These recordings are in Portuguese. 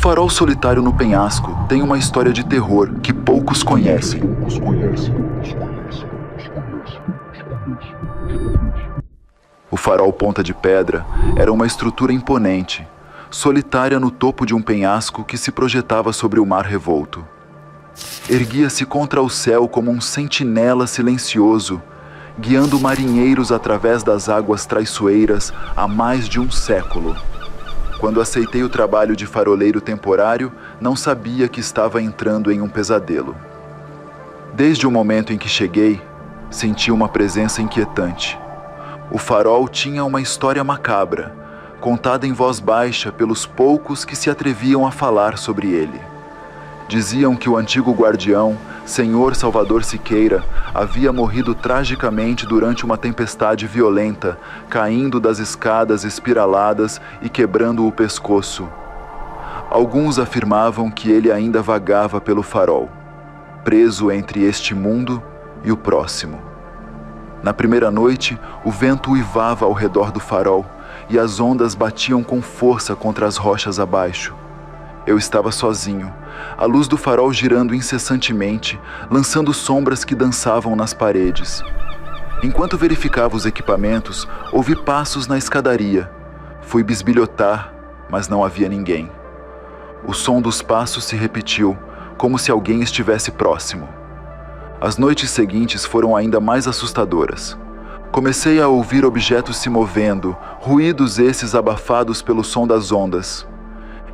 farol solitário no penhasco tem uma história de terror que poucos conhecem. O farol Ponta de Pedra era uma estrutura imponente, solitária no topo de um penhasco que se projetava sobre o mar revolto. Erguia-se contra o céu como um sentinela silencioso, guiando marinheiros através das águas traiçoeiras há mais de um século. Quando aceitei o trabalho de faroleiro temporário, não sabia que estava entrando em um pesadelo. Desde o momento em que cheguei, senti uma presença inquietante. O farol tinha uma história macabra, contada em voz baixa pelos poucos que se atreviam a falar sobre ele. Diziam que o antigo guardião, Senhor Salvador Siqueira, havia morrido tragicamente durante uma tempestade violenta, caindo das escadas espiraladas e quebrando o pescoço. Alguns afirmavam que ele ainda vagava pelo farol, preso entre este mundo e o próximo. Na primeira noite, o vento uivava ao redor do farol e as ondas batiam com força contra as rochas abaixo. Eu estava sozinho, a luz do farol girando incessantemente, lançando sombras que dançavam nas paredes. Enquanto verificava os equipamentos, ouvi passos na escadaria. Fui bisbilhotar, mas não havia ninguém. O som dos passos se repetiu, como se alguém estivesse próximo. As noites seguintes foram ainda mais assustadoras. Comecei a ouvir objetos se movendo, ruídos esses abafados pelo som das ondas.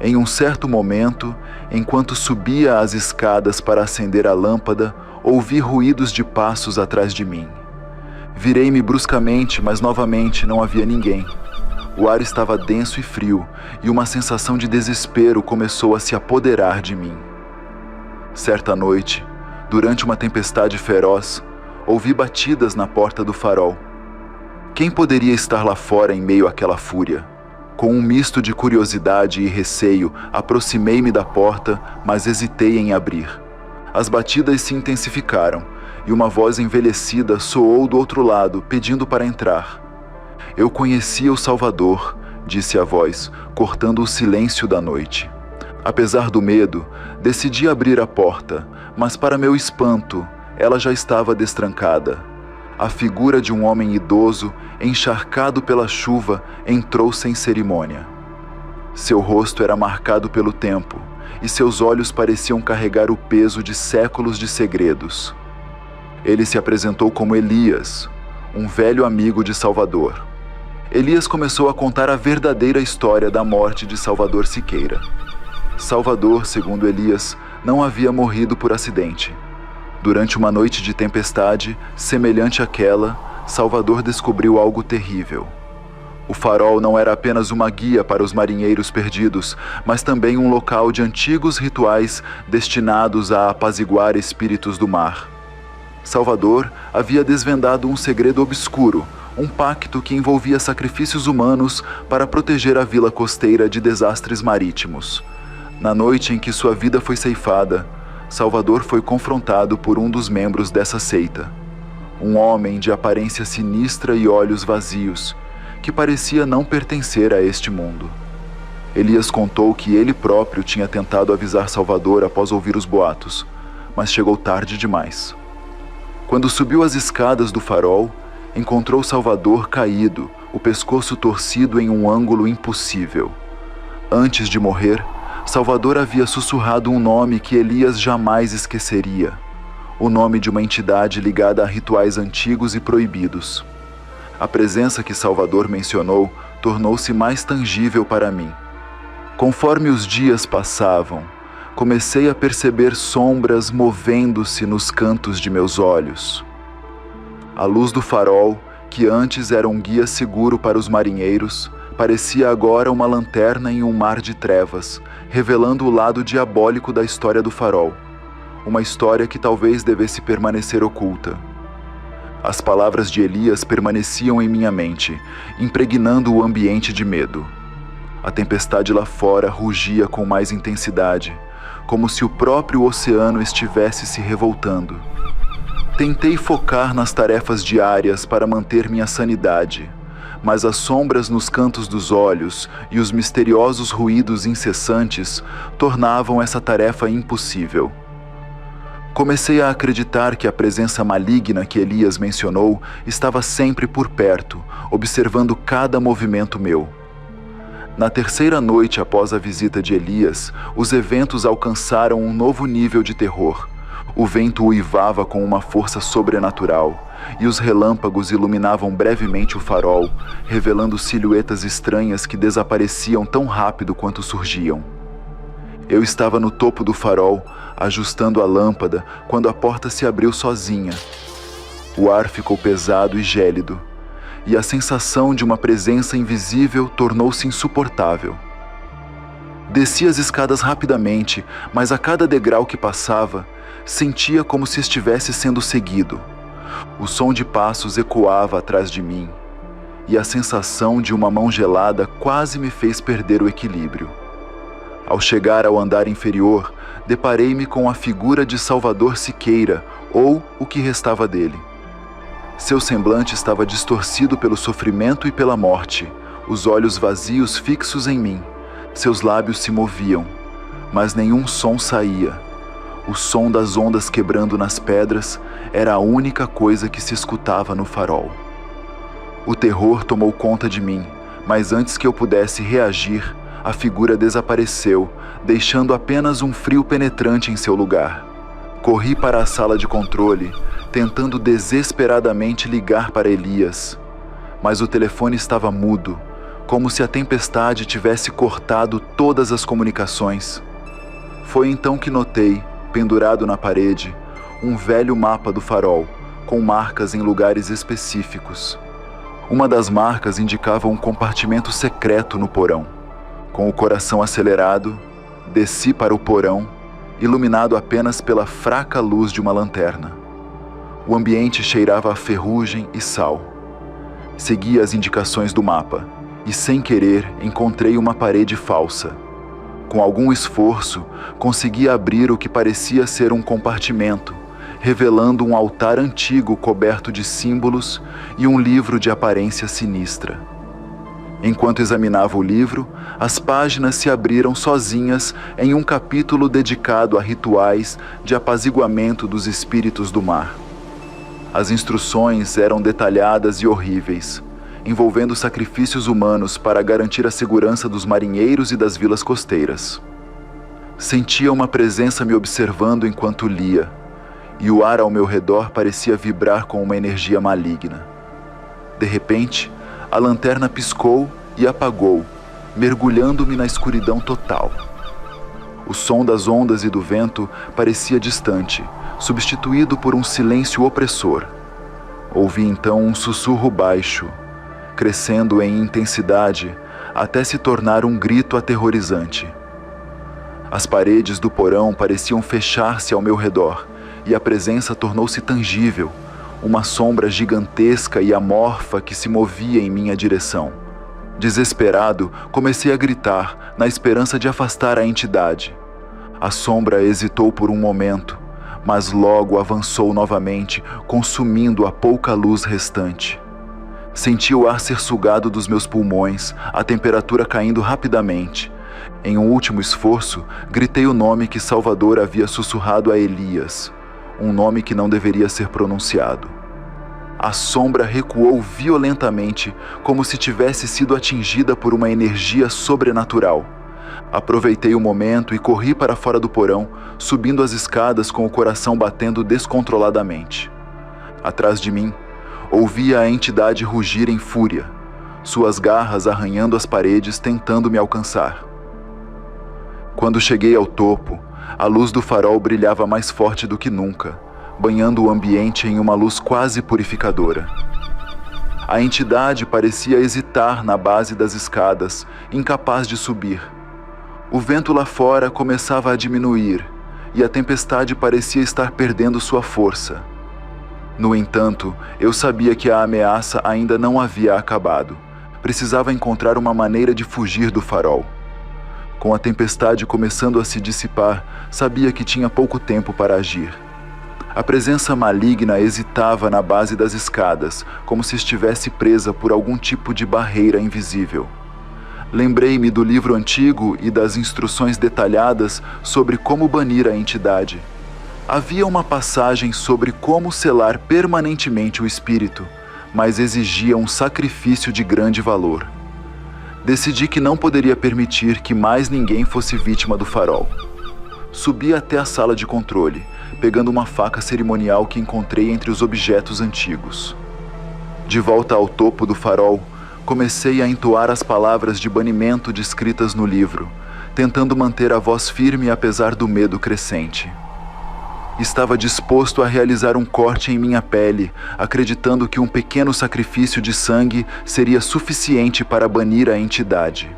Em um certo momento, enquanto subia as escadas para acender a lâmpada, ouvi ruídos de passos atrás de mim. Virei-me bruscamente, mas novamente não havia ninguém. O ar estava denso e frio, e uma sensação de desespero começou a se apoderar de mim. Certa noite, durante uma tempestade feroz, ouvi batidas na porta do farol. Quem poderia estar lá fora em meio àquela fúria? Com um misto de curiosidade e receio, aproximei-me da porta, mas hesitei em abrir. As batidas se intensificaram, e uma voz envelhecida soou do outro lado, pedindo para entrar. Eu conhecia o Salvador, disse a voz, cortando o silêncio da noite. Apesar do medo, decidi abrir a porta, mas para meu espanto, ela já estava destrancada. A figura de um homem idoso, encharcado pela chuva, entrou sem cerimônia. Seu rosto era marcado pelo tempo, e seus olhos pareciam carregar o peso de séculos de segredos. Ele se apresentou como Elias, um velho amigo de Salvador. Elias começou a contar a verdadeira história da morte de Salvador Siqueira. Salvador, segundo Elias, não havia morrido por acidente. Durante uma noite de tempestade, semelhante àquela, Salvador descobriu algo terrível. O farol não era apenas uma guia para os marinheiros perdidos, mas também um local de antigos rituais destinados a apaziguar espíritos do mar. Salvador havia desvendado um segredo obscuro, um pacto que envolvia sacrifícios humanos para proteger a vila costeira de desastres marítimos. Na noite em que sua vida foi ceifada, Salvador foi confrontado por um dos membros dessa seita. Um homem de aparência sinistra e olhos vazios, que parecia não pertencer a este mundo. Elias contou que ele próprio tinha tentado avisar Salvador após ouvir os boatos, mas chegou tarde demais. Quando subiu as escadas do farol, encontrou Salvador caído, o pescoço torcido em um ângulo impossível. Antes de morrer, Salvador havia sussurrado um nome que Elias jamais esqueceria, o nome de uma entidade ligada a rituais antigos e proibidos. A presença que Salvador mencionou tornou-se mais tangível para mim. Conforme os dias passavam, comecei a perceber sombras movendo-se nos cantos de meus olhos. A luz do farol, que antes era um guia seguro para os marinheiros, parecia agora uma lanterna em um mar de trevas, revelando o lado diabólico da história do farol. Uma história que talvez devesse permanecer oculta. As palavras de Elias permaneciam em minha mente, impregnando o ambiente de medo. A tempestade lá fora rugia com mais intensidade, como se o próprio oceano estivesse se revoltando. Tentei focar nas tarefas diárias para manter minha sanidade, mas as sombras nos cantos dos olhos e os misteriosos ruídos incessantes tornavam essa tarefa impossível. Comecei a acreditar que a presença maligna que Elias mencionou estava sempre por perto, observando cada movimento meu. Na terceira noite após a visita de Elias, os eventos alcançaram um novo nível de terror. O vento uivava com uma força sobrenatural, e os relâmpagos iluminavam brevemente o farol, revelando silhuetas estranhas que desapareciam tão rápido quanto surgiam. Eu estava no topo do farol, ajustando a lâmpada, quando a porta se abriu sozinha. O ar ficou pesado e gélido, e a sensação de uma presença invisível tornou-se insuportável. Desci as escadas rapidamente, mas a cada degrau que passava, sentia como se estivesse sendo seguido. O som de passos ecoava atrás de mim, e a sensação de uma mão gelada quase me fez perder o equilíbrio. Ao chegar ao andar inferior, deparei-me com a figura de Salvador Siqueira, ou o que restava dele. Seu semblante estava distorcido pelo sofrimento e pela morte, os olhos vazios fixos em mim. Seus lábios se moviam, mas nenhum som saía. O som das ondas quebrando nas pedras era a única coisa que se escutava no farol. O terror tomou conta de mim, mas antes que eu pudesse reagir, a figura desapareceu, deixando apenas um frio penetrante em seu lugar. Corri para a sala de controle, tentando desesperadamente ligar para Elias, mas o telefone estava mudo, como se a tempestade tivesse cortado todas as comunicações. Foi então que notei, pendurado na parede, um velho mapa do farol, com marcas em lugares específicos. Uma das marcas indicava um compartimento secreto no porão. Com o coração acelerado, desci para o porão, iluminado apenas pela fraca luz de uma lanterna. O ambiente cheirava a ferrugem e sal. Segui as indicações do mapa e, sem querer, encontrei uma parede falsa. Com algum esforço, consegui abrir o que parecia ser um compartimento, revelando um altar antigo coberto de símbolos e um livro de aparência sinistra. Enquanto examinava o livro, as páginas se abriram sozinhas em um capítulo dedicado a rituais de apaziguamento dos espíritos do mar. As instruções eram detalhadas e horríveis, envolvendo sacrifícios humanos para garantir a segurança dos marinheiros e das vilas costeiras. Sentia uma presença me observando enquanto lia, e o ar ao meu redor parecia vibrar com uma energia maligna. De repente, a lanterna piscou e apagou, mergulhando-me na escuridão total. O som das ondas e do vento parecia distante, substituído por um silêncio opressor. Ouvi então um sussurro baixo, crescendo em intensidade até se tornar um grito aterrorizante. As paredes do porão pareciam fechar-se ao meu redor, e a presença tornou-se tangível, uma sombra gigantesca e amorfa que se movia em minha direção. Desesperado, comecei a gritar, na esperança de afastar a entidade. A sombra hesitou por um momento, mas logo avançou novamente, consumindo a pouca luz restante. Senti o ar ser sugado dos meus pulmões, a temperatura caindo rapidamente. Em um último esforço, gritei o nome que Salvador havia sussurrado a Elias, um nome que não deveria ser pronunciado. A sombra recuou violentamente, como se tivesse sido atingida por uma energia sobrenatural. Aproveitei o momento e corri para fora do porão, subindo as escadas com o coração batendo descontroladamente. Atrás de mim, ouvia a entidade rugir em fúria, suas garras arranhando as paredes tentando me alcançar. Quando cheguei ao topo, a luz do farol brilhava mais forte do que nunca, banhando o ambiente em uma luz quase purificadora. A entidade parecia hesitar na base das escadas, incapaz de subir. O vento lá fora começava a diminuir, e a tempestade parecia estar perdendo sua força. No entanto, eu sabia que a ameaça ainda não havia acabado. Precisava encontrar uma maneira de fugir do farol. Com a tempestade começando a se dissipar, sabia que tinha pouco tempo para agir. A presença maligna hesitava na base das escadas, como se estivesse presa por algum tipo de barreira invisível. Lembrei-me do livro antigo e das instruções detalhadas sobre como banir a entidade. Havia uma passagem sobre como selar permanentemente o espírito, mas exigia um sacrifício de grande valor. Decidi que não poderia permitir que mais ninguém fosse vítima do farol. Subi até a sala de controle, pegando uma faca cerimonial que encontrei entre os objetos antigos. De volta ao topo do farol, comecei a entoar as palavras de banimento descritas no livro, tentando manter a voz firme apesar do medo crescente. Estava disposto a realizar um corte em minha pele, acreditando que um pequeno sacrifício de sangue seria suficiente para banir a entidade.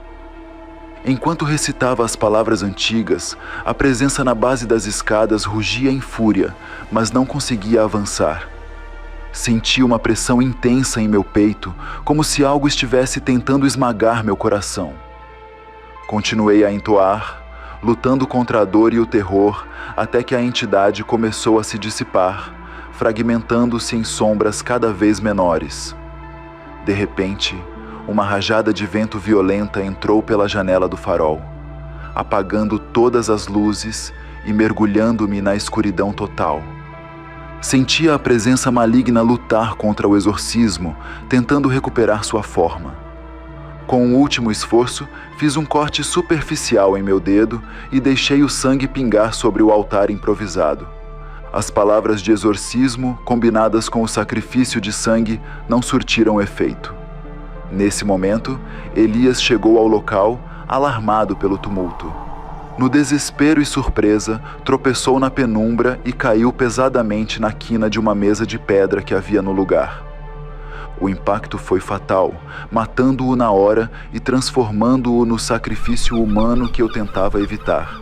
Enquanto recitava as palavras antigas, a presença na base das escadas rugia em fúria, mas não conseguia avançar. Senti uma pressão intensa em meu peito, como se algo estivesse tentando esmagar meu coração. Continuei a entoar, lutando contra a dor e o terror, até que a entidade começou a se dissipar, fragmentando-se em sombras cada vez menores. De repente, uma rajada de vento violenta entrou pela janela do farol, apagando todas as luzes e mergulhando-me na escuridão total. Sentia a presença maligna lutar contra o exorcismo, tentando recuperar sua forma. Com um último esforço, fiz um corte superficial em meu dedo e deixei o sangue pingar sobre o altar improvisado. As palavras de exorcismo, combinadas com o sacrifício de sangue, não surtiram efeito. Nesse momento, Elias chegou ao local, alarmado pelo tumulto. No desespero e surpresa, tropeçou na penumbra e caiu pesadamente na quina de uma mesa de pedra que havia no lugar. O impacto foi fatal, matando-o na hora e transformando-o no sacrifício humano que eu tentava evitar.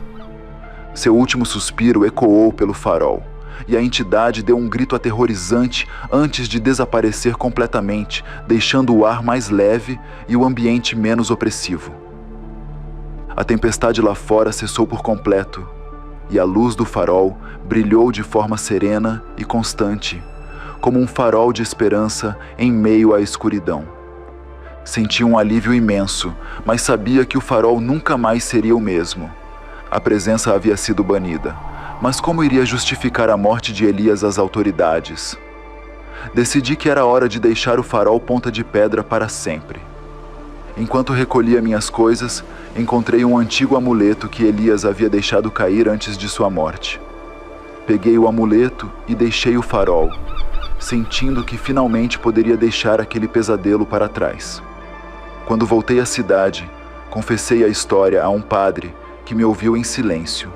Seu último suspiro ecoou pelo farol, e a entidade deu um grito aterrorizante antes de desaparecer completamente, deixando o ar mais leve e o ambiente menos opressivo. A tempestade lá fora cessou por completo, e a luz do farol brilhou de forma serena e constante, como um farol de esperança em meio à escuridão. Senti um alívio imenso, mas sabia que o farol nunca mais seria o mesmo. A presença havia sido banida, mas como iria justificar a morte de Elias às autoridades? Decidi que era hora de deixar o farol Ponta de Pedra para sempre. Enquanto recolhia minhas coisas, encontrei um antigo amuleto que Elias havia deixado cair antes de sua morte. Peguei o amuleto e deixei o farol, sentindo que finalmente poderia deixar aquele pesadelo para trás. Quando voltei à cidade, confessei a história a um padre que me ouviu em silêncio.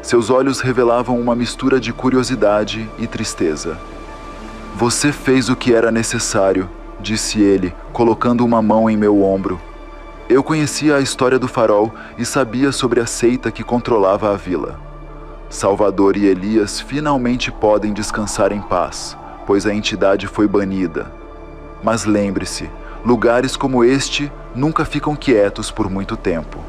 Seus olhos revelavam uma mistura de curiosidade e tristeza. "Você fez o que era necessário", disse ele, colocando uma mão em meu ombro. Eu conhecia a história do farol e sabia sobre a seita que controlava a vila. Salvador e Elias finalmente podem descansar em paz, pois a entidade foi banida. Mas lembre-se, lugares como este nunca ficam quietos por muito tempo.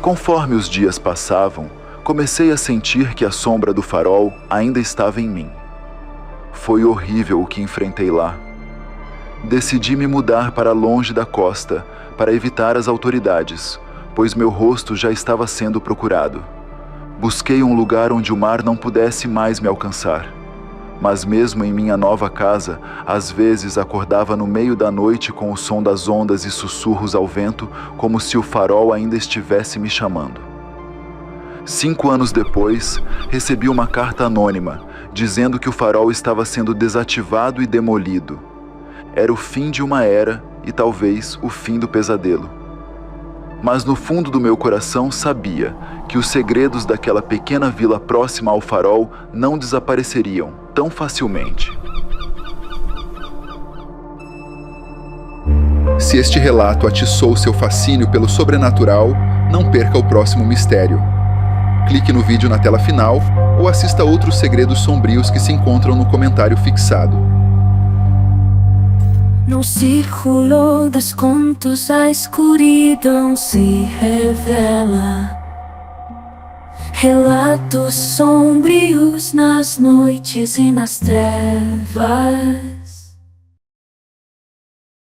Conforme os dias passavam, comecei a sentir que a sombra do farol ainda estava em mim. Foi horrível o que enfrentei lá. Decidi me mudar para longe da costa, para evitar as autoridades, pois meu rosto já estava sendo procurado. Busquei um lugar onde o mar não pudesse mais me alcançar. Mas mesmo em minha nova casa, às vezes acordava no meio da noite com o som das ondas e sussurros ao vento, como se o farol ainda estivesse me chamando. 5 anos depois, recebi uma carta anônima, dizendo que o farol estava sendo desativado e demolido. Era o fim de uma era e talvez o fim do pesadelo. Mas no fundo do meu coração sabia que os segredos daquela pequena vila próxima ao farol não desapareceriam tão facilmente. Se este relato atiçou seu fascínio pelo sobrenatural, não perca o próximo mistério. Clique no vídeo na tela final ou assista outros segredos sombrios que se encontram no comentário fixado. No círculo das contos a escuridão se revela. Relatos sombrios nas noites e nas trevas.